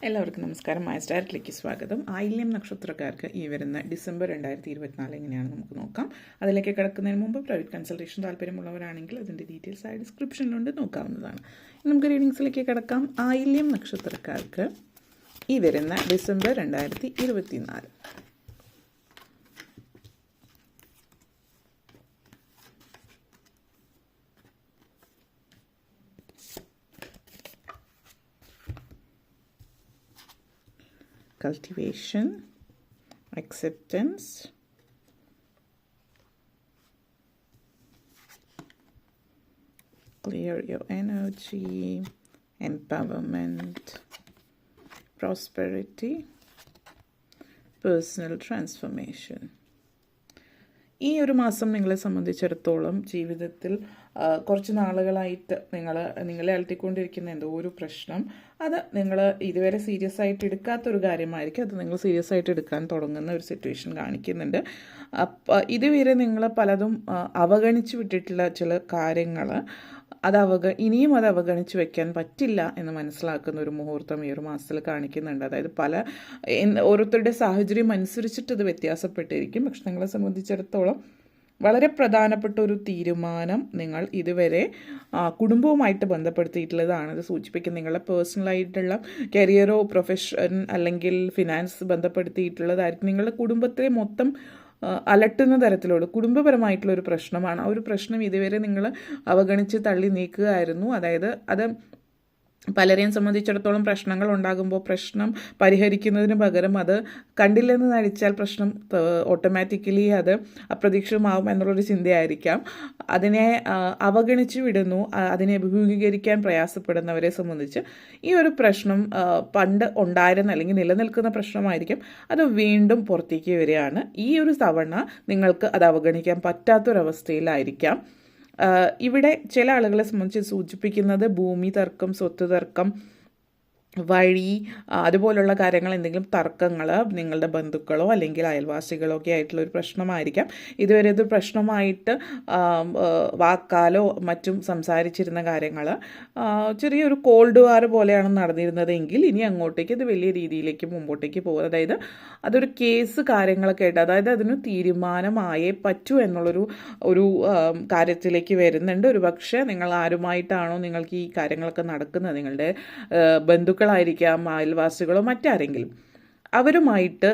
എല്ലാവർക്കും നമസ്കാരം. മൈസ്റ്റാറിലേക്ക് സ്വാഗതം. ആയില്യം നക്ഷത്രക്കാർക്ക് ഈ വരുന്ന ഡിസംബർ 2024 എങ്ങനെയാണ് നമുക്ക് നോക്കാം. അതിലേക്ക് കിടക്കുന്നതിന് മുമ്പ് പ്രൈവറ്റ് കൺസൾട്ടേഷൻ താല്പര്യമുള്ളവരാണെങ്കിൽ അതിൻ്റെ ഡീറ്റെയിൽസ് ആയി ഡിസ്ക്രിപ്ഷനിലുണ്ട്, നോക്കാവുന്നതാണ്. നമുക്ക് റീഡിങ്സിലേക്ക് കിടക്കാം. ആയില്യം നക്ഷത്രക്കാർക്ക് ഈ വരുന്ന December 2024 cultivation, acceptance, clear your energy, empowerment, prosperity, personal transformation. ഈ ഒരു മാസം നിങ്ങളെ സംബന്ധിച്ചിടത്തോളം ജീവിതത്തിൽ കുറച്ച് നാളുകളായിട്ട് നിങ്ങളെ അലട്ടിക്കൊണ്ടിരിക്കുന്ന എന്തോ ഒരു പ്രശ്നം, അത് നിങ്ങൾ ഇതുവരെ സീരിയസ് ആയിട്ട് എടുക്കാത്തൊരു കാര്യമായിരിക്കും. അത് നിങ്ങൾ സീരിയസ് ആയിട്ട് എടുക്കാൻ തുടങ്ങുന്ന ഒരു സിറ്റുവേഷൻ കാണിക്കുന്നുണ്ട്. ഇതുവരെ നിങ്ങൾ പലതും അവഗണിച്ച് വിട്ടിട്ടുള്ള ചില കാര്യങ്ങൾ ഇനിയും അത് അവഗണിച്ച് വെക്കാൻ പറ്റില്ല എന്ന് മനസ്സിലാക്കുന്ന ഒരു മുഹൂർത്തം ഈ ഒരു മാസത്തിൽ കാണിക്കുന്നുണ്ട്. അതായത് ഓരോരുത്തരുടെ സാഹചര്യം അനുസരിച്ചിട്ട് ഇത് വ്യത്യാസപ്പെട്ടിരിക്കും. പക്ഷെ നിങ്ങളെ സംബന്ധിച്ചിടത്തോളം വളരെ പ്രധാനപ്പെട്ട ഒരു തീരുമാനം നിങ്ങൾ ഇതുവരെ കുടുംബവുമായിട്ട് ബന്ധപ്പെടുത്തിയിട്ടുള്ളതാണ് ഇത് സൂചിപ്പിക്കുന്നത്. നിങ്ങളുടെ പേഴ്സണലായിട്ടുള്ള കരിയറോ പ്രൊഫഷൻ അല്ലെങ്കിൽ ഫിനാൻസ് ബന്ധപ്പെടുത്തിയിട്ടുള്ളതായിരിക്കും. നിങ്ങളുടെ കുടുംബത്തെ മൊത്തം അലട്ടുന്ന തരത്തിലുള്ള കുടുംബപരമായിട്ടുള്ള ഒരു പ്രശ്നമാണ്. ആ ഒരു പ്രശ്നം ഇതുവരെ നിങ്ങൾ അവഗണിച്ച് തള്ളി നീക്കുകയായിരുന്നു. അതായത് അത് പലരെയും സംബന്ധിച്ചിടത്തോളം പ്രശ്നങ്ങൾ ഉണ്ടാകുമ്പോൾ പ്രശ്നം പരിഹരിക്കുന്നതിന് പകരം അത് കണ്ടില്ലെന്ന് നടിച്ചാൽ പ്രശ്നം ഓട്ടോമാറ്റിക്കലി അത് അപ്രതീക്ഷിതമാവും എന്നുള്ളൊരു ചിന്തയായിരിക്കാം. അതിനെ അവഗണിച്ച് വിടുന്നു. അതിനെ അഭിമുഖീകരിക്കാൻ പ്രയാസപ്പെടുന്നവരെ സംബന്ധിച്ച് ഈ ഒരു പ്രശ്നം പണ്ട് ഉണ്ടായിരുന്ന അല്ലെങ്കിൽ നിലനിൽക്കുന്ന പ്രശ്നമായിരിക്കും. അത് വീണ്ടും പുറത്തേക്ക് വരികയാണ്. ഈ ഒരു തവണ നിങ്ങൾക്ക് അത് അവഗണിക്കാൻ പറ്റാത്തൊരവസ്ഥയിലായിരിക്കാം. ഇവിടെ ചില ആളുകളെ സംബന്ധിച്ച് സൂചിപ്പിക്കുന്നത് ഭൂമി തർക്കം, സ്വത്ത് തർക്കം, വഴി, അതുപോലുള്ള കാര്യങ്ങൾ, എന്തെങ്കിലും തർക്കങ്ങൾ നിങ്ങളുടെ ബന്ധുക്കളോ അല്ലെങ്കിൽ അയൽവാസികളോ ഒക്കെ ആയിട്ടുള്ള ഒരു പ്രശ്നമായിരിക്കാം. ഇതുവരെ ഇത് പ്രശ്നമായിട്ട് വാക്കാലോ മറ്റും സംസാരിച്ചിരുന്ന കാര്യങ്ങൾ ചെറിയൊരു കോൾഡ് വാർ പോലെയാണ് നടന്നിരുന്നതെങ്കിൽ ഇനി അങ്ങോട്ടേക്ക് ഇത് വലിയ രീതിയിലേക്ക് മുമ്പോട്ടേക്ക് പോകുന്നത്. അതായത് അതൊരു കേസ് കാര്യങ്ങളൊക്കെ ആയിട്ട്, അതായത് അതിന് തീരുമാനമായേ പറ്റൂ എന്നുള്ളൊരു കാര്യത്തിലേക്ക് വരുന്നുണ്ട്. ഒരു പക്ഷേ നിങ്ങൾ ആരുമായിട്ടാണോ നിങ്ങൾക്ക് ഈ കാര്യങ്ങളൊക്കെ നടക്കുന്നത്, നിങ്ങളുടെ ബന്ധുക്കളായിരിക്കാം, അയൽവാസികളോ മറ്റാരെങ്കിലും, അവരുമായിട്ട്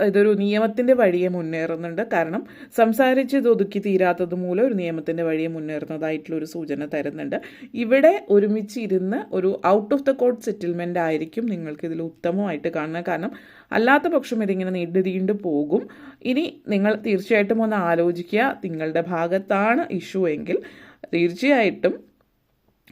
ഇതൊരു നിയമത്തിൻ്റെ വഴിയെ മുന്നേറുന്നുണ്ട്. കാരണം സംസാരിച്ച് ഇത് ഒതുക്കി തീരാത്തത് മൂലം ഒരു നിയമത്തിൻ്റെ വഴിയെ മുന്നേറുന്നതായിട്ടുള്ളൊരു സൂചന തരുന്നുണ്ട്. ഇവിടെ ഒരുമിച്ചിരുന്ന് ഒരു out of the court settlement ആയിരിക്കും നിങ്ങൾക്ക് ഇതിൽ ഉത്തമമായിട്ട് കാണുന്നത്. കാരണം അല്ലാത്ത പക്ഷം ഇതിങ്ങനെ നീണ്ടു പോകും. ഇനി നിങ്ങൾ തീർച്ചയായിട്ടും ഒന്ന് ആലോചിക്കുക. നിങ്ങളുടെ ഭാഗത്താണ് ഇഷ്യൂ എങ്കിൽ തീർച്ചയായിട്ടും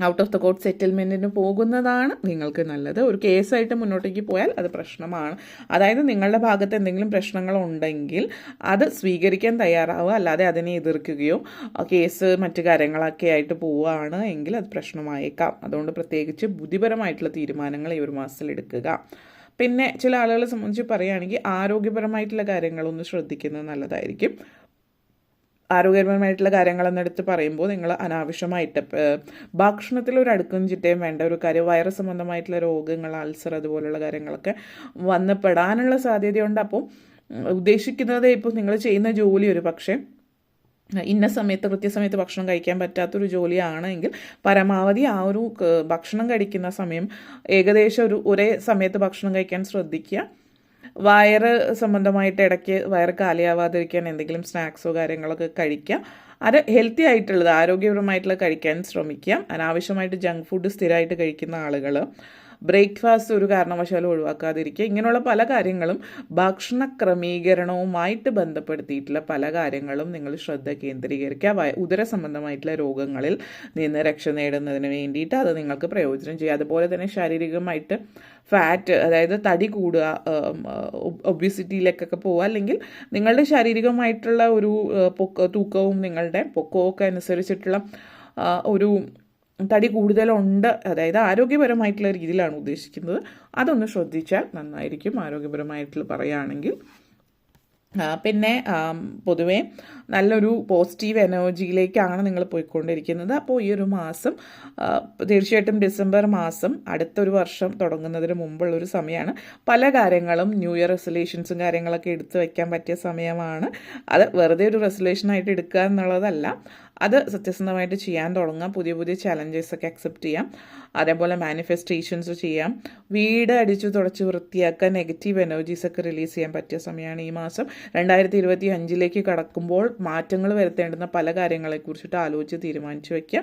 ഔട്ട് ഓഫ് ദ കോർട്ട് സെറ്റിൽമെൻറ്റിന് പോകുന്നതാണ് നിങ്ങൾക്ക് നല്ലത്. ഒരു കേസായിട്ട് മുന്നോട്ടേക്ക് പോയാൽ അത് പ്രശ്നമാണ്. അതായത് നിങ്ങളുടെ ഭാഗത്ത് എന്തെങ്കിലും പ്രശ്നങ്ങളുണ്ടെങ്കിൽ അത് സ്വീകരിക്കാൻ തയ്യാറാവുക, അല്ലാതെ അതിനെ എതിർക്കുകയോ കേസ് മറ്റു കാര്യങ്ങളൊക്കെ ആയിട്ട് പോവുകയാണ് എങ്കിൽ അത് പ്രശ്നമായേക്കാം. അതുകൊണ്ട് പ്രത്യേകിച്ച് ബുദ്ധിപരമായിട്ടുള്ള തീരുമാനങ്ങൾ ഈ ഒരു മാസത്തിൽ എടുക്കുക. പിന്നെ ചില ആളുകളെ സംബന്ധിച്ച് പറയുകയാണെങ്കിൽ ആരോഗ്യപരമായിട്ടുള്ള കാര്യങ്ങളൊന്ന് ശ്രദ്ധിക്കുന്നത് നല്ലതായിരിക്കും. ആരോഗ്യപരമായിട്ടുള്ള കാര്യങ്ങളെന്നെടുത്ത് പറയുമ്പോൾ നിങ്ങൾ അനാവശ്യമായിട്ട് ഭക്ഷണത്തിൽ ഒരു അടുക്കും ചിട്ടയും വേണ്ട ഒരു കാര്യം. വൈറസ് സംബന്ധമായിട്ടുള്ള രോഗങ്ങൾ, അൾസർ അതുപോലുള്ള കാര്യങ്ങളൊക്കെ വന്ന് പെടാനുള്ള സാധ്യതയുണ്ട്. അപ്പോൾ ഉദ്ദേശിക്കുന്നത് ഇപ്പോൾ നിങ്ങൾ ചെയ്യുന്ന ജോലി ഒരു പക്ഷേ ഇന്ന സമയത്ത് കൃത്യസമയത്ത് ഭക്ഷണം കഴിക്കാൻ പറ്റാത്തൊരു ജോലിയാണെങ്കിൽ പരമാവധി ആ ഒരു ഭക്ഷണം കഴിക്കുന്ന സമയം ഏകദേശം ഒരേ സമയത്ത് ഭക്ഷണം കഴിക്കാൻ ശ്രദ്ധിക്കുക. വയറ് സംബന്ധമായിട്ട് ഇടയ്ക്ക് വയറ് കാലിയാവാതിരിക്കാൻ എന്തെങ്കിലും സ്നാക്സോ കാര്യങ്ങളൊക്കെ കഴിക്കുക. അത് ഹെൽത്തി ആയിട്ടുള്ളത്, ആരോഗ്യപരമായിട്ടുള്ള കഴിക്കാൻ ശ്രമിക്കുക. അനാവശ്യമായിട്ട് ജങ്ക് ഫുഡ് സ്ഥിരമായിട്ട് കഴിക്കുന്ന ആളുകൾ ബ്രേക്ക്ഫാസ്റ്റ് ഒരു കാരണവശാലും ഒഴിവാക്കാതിരിക്കുക. ഇങ്ങനെയുള്ള പല കാര്യങ്ങളും ഭക്ഷണ ക്രമീകരണവുമായിട്ട് ബന്ധപ്പെടുത്തിയിട്ടുള്ള പല കാര്യങ്ങളും നിങ്ങൾ ശ്രദ്ധ കേന്ദ്രീകരിക്കുക. ഉദര സംബന്ധമായിട്ടുള്ള രോഗങ്ങളിൽ നിന്ന് രക്ഷ നേടുന്നതിന് വേണ്ടിയിട്ട് അത് നിങ്ങൾക്ക് പ്രയോജനം ചെയ്യുക. അതുപോലെ തന്നെ ശാരീരികമായിട്ട് ഫാറ്റ്, അതായത് തടി കൂടുക, ഒബിസിറ്റിയിലേക്കൊക്കെ പോവുക, അല്ലെങ്കിൽ നിങ്ങളുടെ ശാരീരികമായിട്ടുള്ള ഒരു തൂക്കവും നിങ്ങളുടെ പൊക്കമൊക്കെ അനുസരിച്ചിട്ടുള്ള ഒരു തടി കൂടുതലുണ്ട്, അതായത് ആരോഗ്യപരമായിട്ടുള്ള രീതിയിലാണ് ഉദ്ദേശിക്കുന്നത്, അതൊന്ന് ശ്രദ്ധിച്ചാൽ നന്നായിരിക്കും. ആരോഗ്യപരമായിട്ടുള്ള പറയുകയാണെങ്കിൽ പിന്നെ പൊതുവേ നല്ലൊരു പോസിറ്റീവ് എനർജിയിലേക്കാണ് നിങ്ങൾ പോയിക്കൊണ്ടിരിക്കുന്നത്. അപ്പോൾ ഈ ഒരു മാസം തീർച്ചയായിട്ടും ഡിസംബർ മാസം അടുത്തൊരു വർഷം തുടങ്ങുന്നതിന് മുമ്പുള്ളൊരു സമയമാണ്. പല കാര്യങ്ങളും ന്യൂ ഇയർ റെസൊല്യൂഷൻസും കാര്യങ്ങളൊക്കെ എടുത്തു വയ്ക്കാൻ പറ്റിയ സമയമാണ്. അത് വെറുതെ ഒരു റെസൊല്യൂഷനായിട്ട് എടുക്കുക എന്നുള്ളതല്ല, അത് സത്യസന്ധമായിട്ട് ചെയ്യാൻ തുടങ്ങാം. പുതിയ പുതിയ ചലഞ്ചസ് ഒക്കെ അക്സെപ്റ്റ് ചെയ്യാം. അതേപോലെ മാനിഫെസ്റ്റേഷൻസ് ചെയ്യാം. വീട് അടിച്ചു തുടച്ച് വൃത്തിയാക്കാൻ നെഗറ്റീവ് എനർജീസ് ഒക്കെ റിലീസ് ചെയ്യാൻ പറ്റിയ സമയമാണ് ഈ മാസം. 2025 കടക്കുമ്പോൾ മാറ്റങ്ങൾ വരുത്തേണ്ടുന്ന പല കാര്യങ്ങളെക്കുറിച്ചിട്ട് ആലോചിച്ച് തീരുമാനിച്ചു വയ്ക്കുക.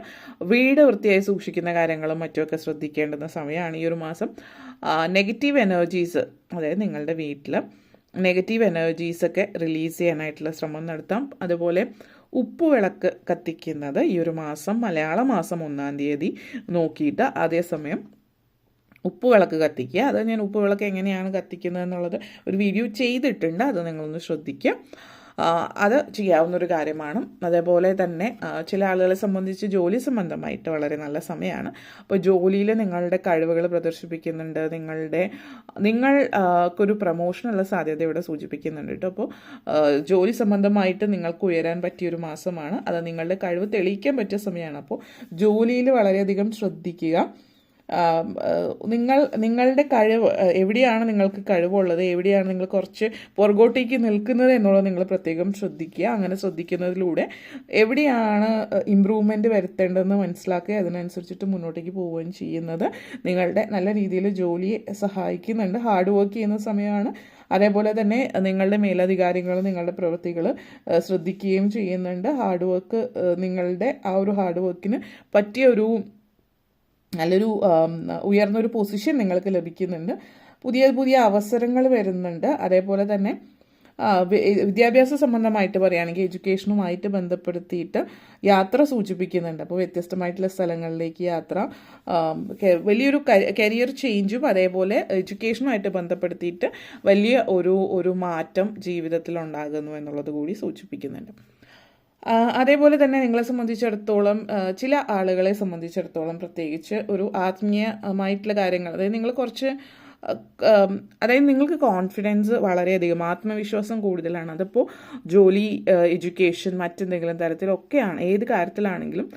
വീട് വൃത്തിയായി സൂക്ഷിക്കുന്ന കാര്യങ്ങളും മറ്റുമൊക്കെ ശ്രദ്ധിക്കേണ്ടുന്ന സമയമാണ് ഈ ഒരു മാസം. നെഗറ്റീവ് എനർജീസ്, അതായത് നിങ്ങളുടെ വീട്ടിൽ നെഗറ്റീവ് എനർജീസൊക്കെ റിലീസ് ചെയ്യാനായിട്ടുള്ള ശ്രമം നടത്താം. അതുപോലെ ഉപ്പുവിളക്ക് കത്തിക്കുന്നത് ഈ ഒരു മാസം മലയാള മാസം 1-ാം തീയതി നോക്കിയിട്ട് അതേസമയം ഉപ്പുവിളക്ക് കത്തിക്കുക. അത് ഞാൻ ഉപ്പുവിളക്ക് എങ്ങനെയാണ് കത്തിക്കുന്നത് എന്നുള്ളത് ഒരു വീഡിയോ ചെയ്തിട്ടുണ്ട്, അത് നിങ്ങളൊന്ന് ശ്രദ്ധിക്കുക. അത് ചെയ്യാവുന്നൊരു കാര്യമാണ്. അതേപോലെ തന്നെ ചില ആളുകളെ സംബന്ധിച്ച് ജോലി സംബന്ധമായിട്ട് വളരെ നല്ല സമയമാണ്. അപ്പോൾ ജോലിയിൽ നിങ്ങളുടെ കഴിവുകൾ പ്രദർശിപ്പിക്കുന്നുണ്ട്, നിങ്ങൾക്കൊരു പ്രമോഷനുള്ള സാധ്യത ഇവിടെ സൂചിപ്പിക്കുന്നുണ്ട് കേട്ടോ. അപ്പോൾ ജോലി സംബന്ധമായിട്ട് നിങ്ങൾക്ക് ഉയരാൻ പറ്റിയൊരു മാസമാണ്. അത് നിങ്ങളുടെ കഴിവ് തെളിയിക്കാൻ പറ്റിയ സമയമാണ്. അപ്പോൾ ജോലിയിൽ വളരെയധികം ശ്രദ്ധിക്കുക. നിങ്ങളുടെ കഴിവ് എവിടെയാണ് നിങ്ങൾക്ക് കഴിവുള്ളത്, എവിടെയാണ് നിങ്ങൾ കുറച്ച് പുറകോട്ടേക്ക് നിൽക്കുന്നത് എന്നുള്ളത് നിങ്ങൾ പ്രത്യേകം ശ്രദ്ധിക്കുക. അങ്ങനെ ശ്രദ്ധിക്കുന്നതിലൂടെ എവിടെയാണ് ഇമ്പ്രൂവ്മെൻറ്റ് വരുത്തേണ്ടതെന്ന് മനസ്സിലാക്കുക, അതിനനുസരിച്ചിട്ട് മുന്നോട്ടേക്ക് പോവുകയും ചെയ്യുന്നത് നിങ്ങളുടെ നല്ല രീതിയിൽ ജോലിയെ സഹായിക്കുന്നുണ്ട്. ഹാർഡ് വർക്ക് ചെയ്യുന്ന സമയമാണ്. അതേപോലെ തന്നെ നിങ്ങളുടെ മേലധികാരികൾ നിങ്ങളുടെ പ്രവൃത്തികൾ ശ്രദ്ധിക്കുകയും ചെയ്യുന്നുണ്ട്. ഹാർഡ് വർക്ക്, നിങ്ങളുടെ ആ ഒരു ഹാർഡ് വർക്കിന് പറ്റിയ ഒരു നല്ലൊരു ഉയർന്നൊരു പൊസിഷൻ നിങ്ങൾക്ക് ലഭിക്കുന്നുണ്ട്. പുതിയ പുതിയ അവസരങ്ങൾ വരുന്നുണ്ട്. അതേപോലെ തന്നെ വിദ്യാഭ്യാസ സംബന്ധമായിട്ട് പറയുകയാണെങ്കിൽ എഡ്യൂക്കേഷനുമായിട്ട് ബന്ധപ്പെടുത്തിയിട്ട് യാത്ര സൂചിപ്പിക്കുന്നുണ്ട്. അപ്പോൾ വ്യത്യസ്തമായിട്ടുള്ള സ്ഥലങ്ങളിലേക്ക് യാത്ര, വലിയൊരു കരിയർ ചേഞ്ചും അതേപോലെ എഡ്യൂക്കേഷനുമായിട്ട് ബന്ധപ്പെടുത്തിയിട്ട് വലിയ ഒരു മാറ്റം ജീവിതത്തിൽ ഉണ്ടാകുന്നു എന്നുള്ളത് കൂടി സൂചിപ്പിക്കുന്നുണ്ട്. അതേപോലെ തന്നെ നിങ്ങളെ സംബന്ധിച്ചിടത്തോളം, ചില ആളുകളെ സംബന്ധിച്ചിടത്തോളം പ്രത്യേകിച്ച് ഒരു ആത്മീയമായിട്ടുള്ള കാര്യങ്ങൾ, അതായത് നിങ്ങൾ കുറച്ച് അതായത് നിങ്ങൾക്ക് കോൺഫിഡൻസ് വളരെയധികം, ആത്മവിശ്വാസം കൂടുതലാണ്. അതിപ്പോൾ ജോലി, എഡ്യൂക്കേഷൻ, മറ്റെന്തെങ്കിലും തരത്തിലൊക്കെയാണ്, ഏത് കാര്യത്തിലാണെങ്കിലും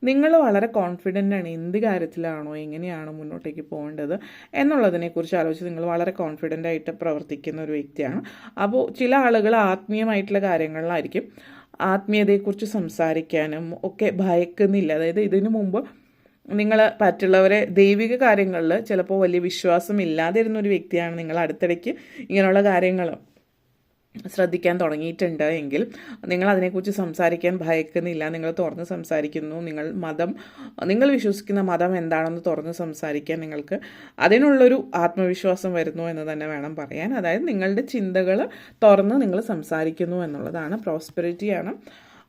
നിങ്ങൾ വളരെ കോൺഫിഡൻ്റ് ആണ്. എന്ത് കാര്യത്തിലാണോ എങ്ങനെയാണോ മുന്നോട്ടേക്ക് പോകേണ്ടത് എന്നുള്ളതിനെക്കുറിച്ച് ആലോചിച്ച് നിങ്ങൾ വളരെ കോൺഫിഡൻ്റ് ആയിട്ട് പ്രവർത്തിക്കുന്ന ഒരു വ്യക്തിയാണ്. അപ്പോൾ ചില ആളുകൾ ആത്മീയമായിട്ടുള്ള കാര്യങ്ങളിലായിരിക്കും, ആത്മീയതയെക്കുറിച്ച് സംസാരിക്കാനും ഒക്കെ ഭയക്കുന്നില്ല. അതായത് ഇതിനു മുമ്പ് നിങ്ങൾ മറ്റുള്ളവരെ ദൈവിക കാര്യങ്ങളിൽ ചിലപ്പോൾ വലിയ വിശ്വാസം ഇല്ലാതിരുന്ന ഒരു വ്യക്തിയാണ് നിങ്ങൾ. അടുത്തിടയ്ക്ക് ഇങ്ങനെയുള്ള കാര്യങ്ങൾ ശ്രദ്ധിക്കാൻ തുടങ്ങിയിട്ടുണ്ട് എങ്കിൽ നിങ്ങൾ അതിനെക്കുറിച്ച് സംസാരിക്കാൻ ഭയക്കുന്നില്ല, നിങ്ങൾ തുറന്ന് സംസാരിക്കുന്നു. നിങ്ങൾ വിശ്വസിക്കുന്ന മതം എന്താണെന്ന് തുറന്ന് സംസാരിക്കാൻ നിങ്ങൾക്ക് അതിനുള്ളൊരു ആത്മവിശ്വാസം വരുന്നു എന്ന് തന്നെ വേണം പറയാൻ. അതായത് നിങ്ങളുടെ ചിന്തകൾ തുറന്ന് നിങ്ങൾ സംസാരിക്കുന്നു എന്നുള്ളതാണ്. പ്രോസ്പെരിറ്റിയാണ്.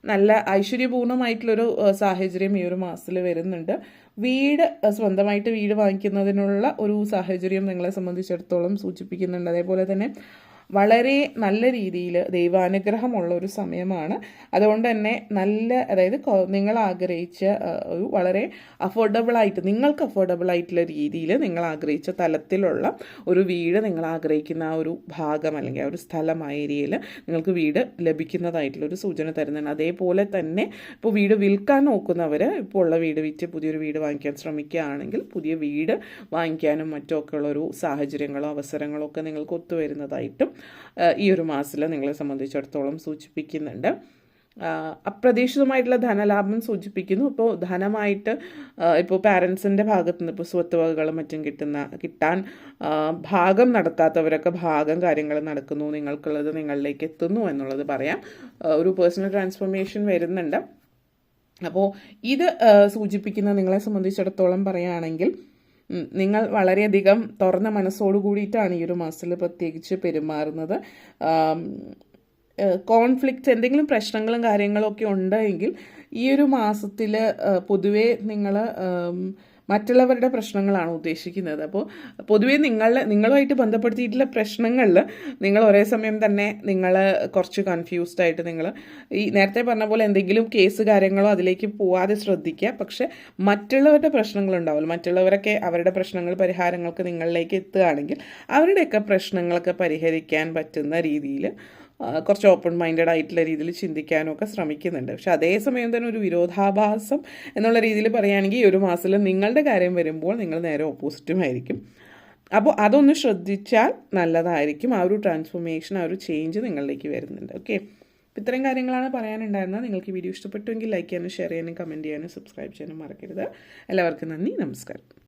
നല്ല ഐശ്വര്യപൂർണ്ണമായിട്ടുള്ളൊരു സാഹചര്യം ഈ ഒരു മാസത്തിൽ വരുന്നുണ്ട്. സ്വന്തമായിട്ട് വീട് വാങ്ങിക്കുന്നതിനുള്ള ഒരു സാഹചര്യം നിങ്ങളെ സംബന്ധിച്ചിടത്തോളം സൂചിപ്പിക്കുന്നുണ്ട്. അതേപോലെ തന്നെ വളരെ നല്ല രീതിയിൽ ദൈവാനുഗ്രഹമുള്ള ഒരു സമയമാണ്. അതുകൊണ്ട് തന്നെ അതായത് നിങ്ങൾ ആഗ്രഹിച്ച ഒരു വളരെ നിങ്ങൾക്ക് അഫോർഡബിൾ ആയിട്ടുള്ള രീതിയിൽ നിങ്ങൾ ആഗ്രഹിച്ച തലത്തിലുള്ള ഒരു വീട്, നിങ്ങൾ ആഗ്രഹിക്കുന്ന ആ ഒരു ഭാഗം അല്ലെങ്കിൽ ആ ഒരു സ്ഥലം, ആ ഏരിയയിൽ നിങ്ങൾക്ക് വീട് ലഭിക്കുന്നതായിട്ടുള്ളൊരു സൂചന തരുന്നുണ്ട്. അതേപോലെ തന്നെ ഇപ്പോൾ വീട് വിൽക്കാൻ നോക്കുന്നവർ ഇപ്പോൾ ഉള്ള വീട് വിറ്റ് പുതിയൊരു വീട് വാങ്ങിക്കാൻ ശ്രമിക്കുകയാണെങ്കിൽ പുതിയ വീട് വാങ്ങിക്കാനും മറ്റുമൊക്കെ ഉള്ളൊരു സാഹചര്യങ്ങളോ അവസരങ്ങളോ ഒക്കെ നിങ്ങൾക്ക് ഒത്തുവരുന്നതായിട്ടും ഈ ഒരു മാസത്തിൽ നിങ്ങളെ സംബന്ധിച്ചിടത്തോളം സൂചിപ്പിക്കുന്നുണ്ട്. അപ്രതീക്ഷിതമായിട്ടുള്ള ധനലാഭം സൂചിപ്പിക്കുന്നു. ഇപ്പോൾ ധനമായിട്ട് ഇപ്പോൾ പാരൻസിൻ്റെ ഭാഗത്തു നിന്ന് ഇപ്പോൾ സ്വത്ത് വകകളും മറ്റും കിട്ടാൻ ഭാഗം നടക്കാത്തവരൊക്കെ ഭാഗം കാര്യങ്ങൾ നടക്കുന്നു, നിങ്ങൾക്കുള്ളത് നിങ്ങളിലേക്ക് എത്തുന്നു എന്നുള്ളത് പറയാം. ഒരു പേഴ്സണൽ ട്രാൻസ്ഫോർമേഷൻ വരുന്നുണ്ട്. അപ്പോൾ ഇത് സൂചിപ്പിക്കുന്ന നിങ്ങളെ സംബന്ധിച്ചിടത്തോളം പറയുകയാണെങ്കിൽ നിങ്ങൾ വളരെയധികം തുറന്ന മനസ്സോടു കൂടിയിട്ടാണ് ഈ ഒരു മാസത്തിൽ പ്രത്യേകിച്ച് പെരുമാറുന്നത്. കോൺഫ്ലിക്ട്സ്, എന്തെങ്കിലും പ്രശ്നങ്ങളും കാര്യങ്ങളും ഒക്കെ ഉണ്ടെങ്കിൽ ഈ ഒരു മാസത്തിൽ പൊതുവേ നിങ്ങൾ മറ്റുള്ളവരുടെ പ്രശ്നങ്ങളാണ് ഉദ്ദേശിക്കുന്നത്. അപ്പോൾ പൊതുവേ നിങ്ങളുമായിട്ട് ബന്ധപ്പെടുത്തിയിട്ടുള്ള പ്രശ്നങ്ങളിൽ നിങ്ങൾ ഒരേ സമയം തന്നെ നിങ്ങൾ കുറച്ച് കൺഫ്യൂസ്ഡ് ആയിട്ട് നിങ്ങൾ ഈ നേരത്തെ പറഞ്ഞ പോലെ എന്തെങ്കിലും കേസ് കാര്യങ്ങളോ അതിലേക്ക് പോവാതെ ശ്രദ്ധിക്കുക. പക്ഷെ മറ്റുള്ളവരുടെ പ്രശ്നങ്ങളുണ്ടാവില്ല, മറ്റുള്ളവരൊക്കെ അവരുടെ പ്രശ്നങ്ങൾ പരിഹാരങ്ങൾക്ക് നിങ്ങളിലേക്ക് എത്തുകയാണെങ്കിൽ അവരുടെയൊക്കെ പ്രശ്നങ്ങളൊക്കെ പരിഹരിക്കാൻ പറ്റുന്ന രീതിയിൽ കുറച്ച് ഓപ്പൺ മൈൻഡഡ് ആയിട്ടുള്ള രീതിയിൽ ചിന്തിക്കാനും ഒക്കെ ശ്രമിക്കുന്നുണ്ട്. പക്ഷെ അതേസമയം തന്നെ ഒരു വിരോധാഭാസം എന്നുള്ള രീതിയിൽ പറയുകയാണെങ്കിൽ ഈ ഒരു മാസത്തിൽ നിങ്ങളുടെ കാര്യം വരുമ്പോൾ നിങ്ങൾ നേരെ ഓപ്പോസിറ്റുമായിരിക്കും. അപ്പോൾ അതൊന്ന് ശ്രദ്ധിച്ചാൽ നല്ലതായിരിക്കും. ആ ഒരു ട്രാൻസ്ഫോർമേഷൻ, ആ ഒരു ചേഞ്ച് നിങ്ങളിലേക്ക് വരുന്നുണ്ട്. ഓക്കെ, ഇത്രയും കാര്യങ്ങളാണ് പറയാനുണ്ടായിരുന്നത്. നിങ്ങൾക്ക് ഈ വീഡിയോ ഇഷ്ടപ്പെട്ടുവെങ്കിൽ ലൈക്ക് ചെയ്യാനും ഷെയർ ചെയ്യാനും കമൻറ്റ് ചെയ്യാനും സബ്സ്ക്രൈബ് ചെയ്യാനും മറക്കരുത്. എല്ലാവർക്കും നന്ദി, നമസ്കാരം.